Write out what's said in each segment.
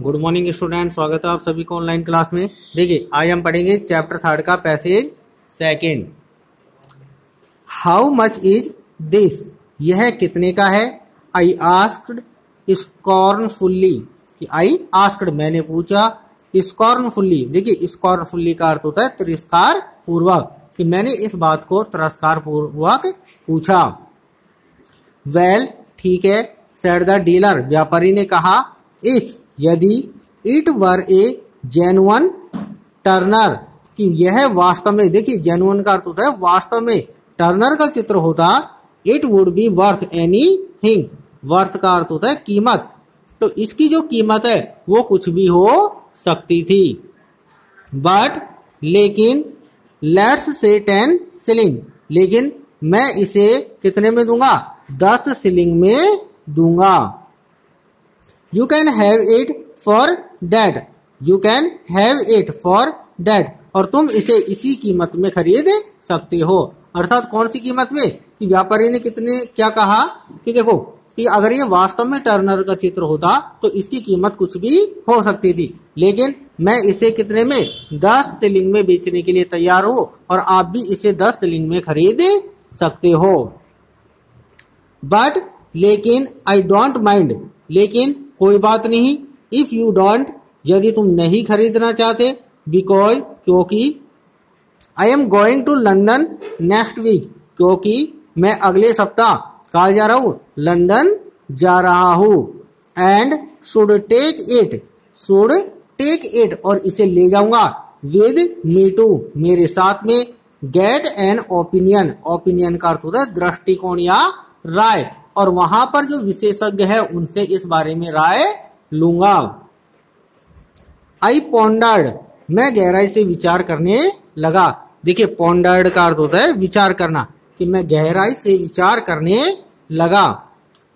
Good morning student, स्वागत है आप सभी को ऑनलाइन क्लास में। देखिए आज हम पढ़ेंगे चैप्टर 3 का passage second. How much is this, यह कितने का है। आई आस्क्ड स्कॉर्नफुल्ली, आई आस्क्ड मैंने पूछा, स्कॉर्नफुल्ली, देखिए स्कॉर्नफुल्ली का अर्थ होता है तिरस्कार पूर्वक, कि मैंने इस बात को तिरस्कार पूर्वक पूछा। वेल ठीक है, सेड द डीलर, व्यापारी ने कहा, इफ यदि, it were A genuine Turner, कि यह वास्तव में, देखिए जेन्युइन का अर्थ होता है वास्तव में, टर्नर का चित्र होता, it would be worth anything, worth का अर्थ होता है कीमत, तो इसकी जो कीमत है वो कुछ भी हो सकती थी। बट लेकिन, लेट्स से 10 शिलिंग, लेकिन मैं इसे कितने में दूंगा, 10 शिलिंग में दूंगा। You can have it for that, you can have it for that, और तुम इसे इसी कीमत में खरीद सकते हो। अर्थात कौन सी कीमत में, कि व्यापारी ने कितने क्या कहा कि देखो कि अगर ये वास्तव में टर्नर का चित्र होता तो इसकी कीमत कुछ भी हो सकती थी, लेकिन मैं इसे कितने में, 10 शिलिंग में बेचने के लिए तैयार हूं, और आप भी इसे 10 शिलिंग में खरीद सकते हो। बट लेकिन, आई डोंट माइंड, लेकिन कोई बात नहीं, इफ यू डोंट, यदि तुम नहीं खरीदना चाहते, बिकॉज क्योंकि, I am going to London next week, क्योंकि मैं अगले सप्ताह कहा जा रहा हूं, लंदन जा रहा हूं। And should take it, should take it, और इसे ले जाऊंगा, विद मी टू, मेरे साथ में, गेट एन ओपिनियन, ओपिनियन का अर्थ होता है दृष्टिकोण या राय, और वहां पर जो विशेषज्ञ है उनसे इस बारे में राय लूंगा। आई पॉन्डर्ड, मैं गहराई से विचार करने लगा, देखिए पॉन्डर्ड का अर्थ होता है विचार करना, कि मैं गहराई से विचार करने लगा।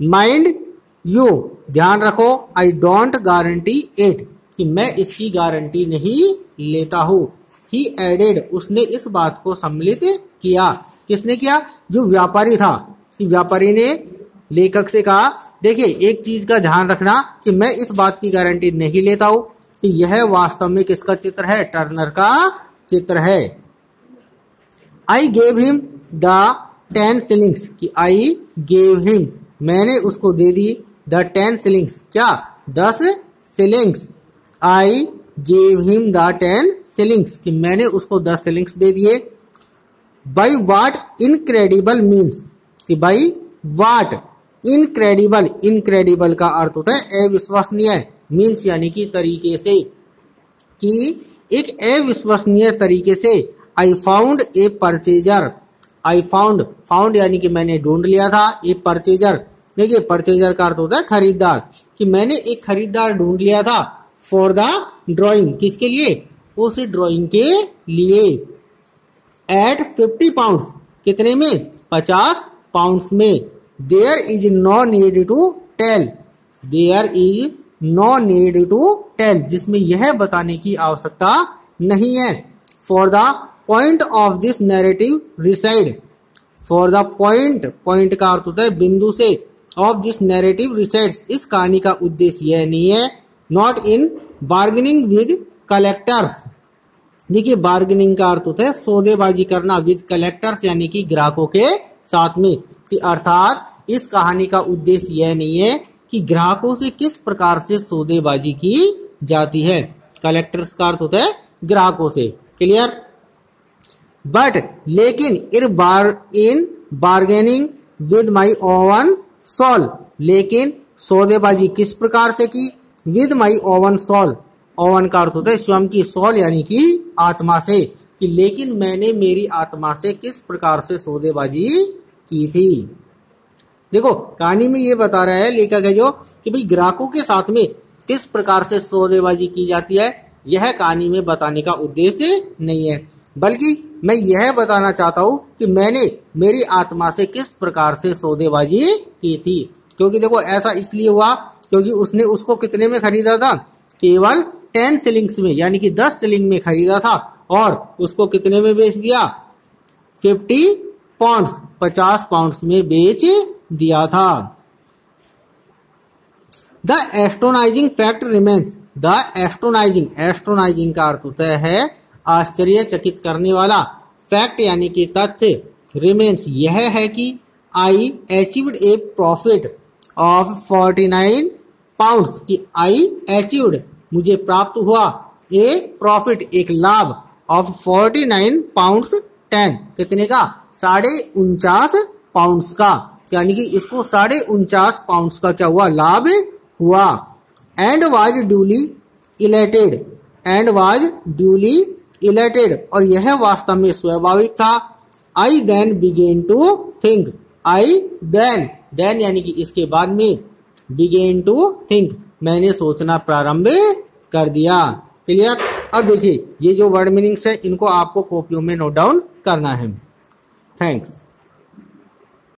माइंड यू, ध्यान रखो, आई डोंट गारंटी इट, कि मैं इसकी गारंटी नहीं लेता हूं। ही एडेड, उसने इस बात को सम्मिलित किया, किसने किया, जो व्यापारी था, कि व्यापारी ने लेखक से कहा, देखिए एक चीज का ध्यान रखना कि मैं इस बात की गारंटी नहीं लेता हूं कि यह वास्तव में किसका चित्र है, टर्नर का चित्र है। I gave him the 10 shillings, कि आई गेव हिम, मैंने उसको दे दी, द 10 शिलिंग्स, क्या 10 shillings, I gave him the 10 shillings, कि मैंने उसको 10 शिलिंग्स दे दिए। बाई वाट इनक्रेडिबल मीन्स, कि बाई वाट इनक्रेडिबल, इनक्रेडिबल का अर्थ होता है अविश्वसनीय, मीन्स यानी कि तरीके से, कि एक अविश्वसनीय तरीके से, I found a purchaser, I found, found यानी कि मैंने ढूंढ लिया था, ए परचेजर, देखिए परचेजर का अर्थ होता है खरीदार, कि मैंने एक खरीदार ढूंढ लिया था, फॉर द ड्राइंग, किसके लिए, उस ड्राइंग के लिए। एट 50 पाउंड, कितने में, 50 पाउंड्स में। There is no need to tell, there is no need to tell, जिसमें यह बताने की आवश्यकता नहीं है। For the point of this narrative reside, for the point, point का अर्थ होता है बिंदु से, ऑफ दिस नैरेटिव रिसाइड्स, इस कहानी का उद्देश्य यह नहीं है, not in bargaining with collectors, देखिए बार्गेनिंग का अर्थ होता है सौदेबाजी करना, विद कलेक्टर्स यानी कि ग्राहकों के साथ में, कि अर्थात इस कहानी का उद्देश्य यह नहीं है कि ग्राहकों से किस प्रकार से सौदेबाजी की जाती है, कलेक्टर्स का अर्थ होता है ग्राहकों से, क्लियर। बट लेकिन, in bargaining with my own soul, लेकिन सौदेबाजी किस प्रकार से की, with my own soul, own का अर्थ होता है स्वयं की, सोल यानी कि आत्मा से, कि लेकिन मैंने मेरी आत्मा से किस प्रकार से सौदेबाजी की थी। देखो कहानी में ये बता रहा है लेखक है जो, कि भाई ग्राहकों के साथ में किस प्रकार से सौदेबाजी की जाती है, यह कहानी में बताने का उद्देश्य नहीं है, बल्कि मैं यह बताना चाहता हूं कि मैंने मेरी आत्मा से किस प्रकार से सौदेबाजी की थी। क्योंकि देखो ऐसा इसलिए हुआ क्योंकि उसने उसको कितने में खरीदा था, केवल 10 शिलिंग्स में, यानी कि 10 शिलिंग में खरीदा था, और उसको कितने में बेच दिया, 50 पाउंड्स, 50 पाउंड्स में बेच दिया था। द एस्टोनाइजिंग फैक्ट रिमेन्स, द एस्ट्रोनाइजिंग, एस्ट्रोनाइजिंग का अर्थ होता है आश्चर्यचकित करने वाला, फैक्ट यानी कि तथ्य, रिमेन्स यह है कि I achieved a profit of 49 pounds, कि आई अचीव्ड मुझे प्राप्त हुआ, ए प्रॉफिट एक लाभ, ऑफ 49 पाउंड्स 10 कितने का, 49.5 पाउंड्स का, यानी कि इसको 49.5 पाउंड्स का क्या हुआ, लाभ हुआ। And was duly elated, and was duly elated, और यह वास्तव में स्वाभाविक था। I then began to think, I then, then यानी कि इसके बाद में, बिगेन टू थिंक मैंने सोचना प्रारंभ कर दिया। क्लियर। अब देखिए ये जो वर्ड मीनिंग्स है इनको आपको कॉपियों में नोट डाउन करना है। थैंक्स।